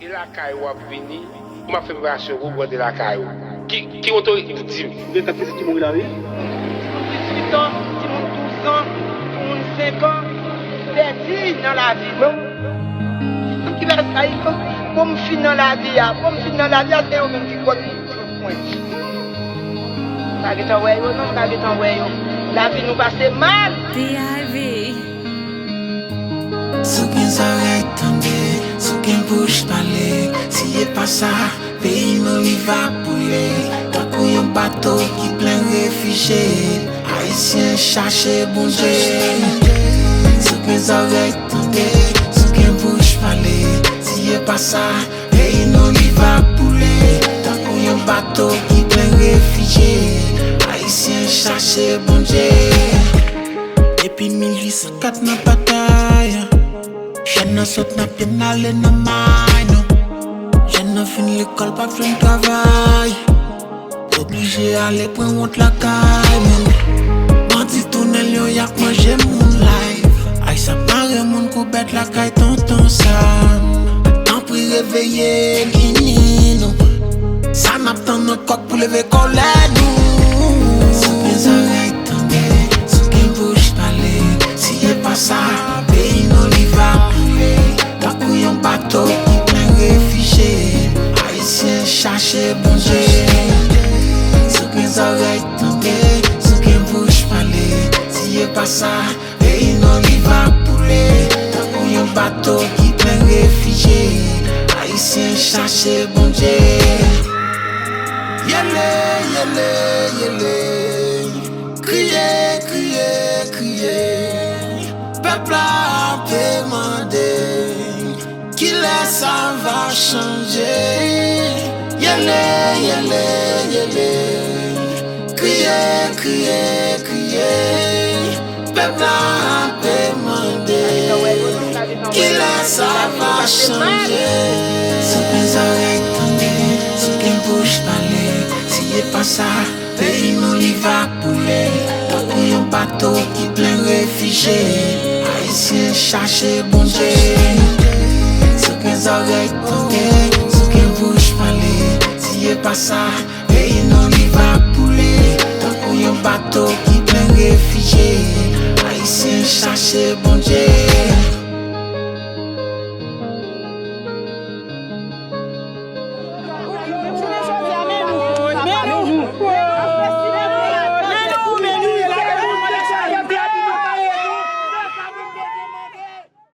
Et la caille ou a venu, m'a fait me rassurer au de la caille. Qui autorité dit? Vous êtes appelé qui mourit la vie? 18 ans, 12 ans, 5 ans, perdu dans la vie. Qui va se comme fin dans la vie, comme fin dans la vie, c'est eux même qui connaissent le point. La vie nous passe mal. DIV. Sou gen zorey tande, sou gen bouche pale. Si ye pa sa, peyi nou li va poule. Takou yon bateau ki plen refugé, Haïtien chache bon Dieu. Sou gen zorey tande, sou gen bouche pale. Si ye pa sa, peyi nou li va poule. Takou yon bateau ki plen refugé, Haïtien chache bon Dieu. Depuis 1804 nan bataille, jeune nan saute nan pied n'alle nan main. Jeune nan fin l'école pas fin travail, obligé aller pour honte la caille. Bandit tourne lion yak manger moun life. Aïe ça paraît moun kou bête la caille tonton Sam. Temps pour réveiller ini nou, ça n'attend nos coq pour lever colère nous. Sous mes oreilles tendées, sous mes bouches parler. Si y'a pas ça, pays nous li va couler. Takou yon bateau qui plein réfugié, Haïtien chercher bon Dieu. Sous mes oreilles tendées, sous mes bouches parler. Si y'a pas ça, pays nous li va couler. Takou yon bateau qui plein réfugié, Haïtien chercher bon Dieu. Yele, yele, yele, crier, crier, crier. Peuple a demandé qui laisse ça va changer. Yele, yele, yele, crier, crier, crier. Peuple a demandé qui laisse ça va changer. Sous mes oreilles tendues, sous mes bouches parler. Si y'a pas ça, pays nous li va pouler. Takou yon bateau qui plein réfugié, Haïtien chercher bon Dieu. Sous mes oreilles tendées, sous mes bouches parler. Si y'a pas ça, pays nous li va pouler. Takou yon bateau qui plein réfugié, Haïtien chercher bon Dieu.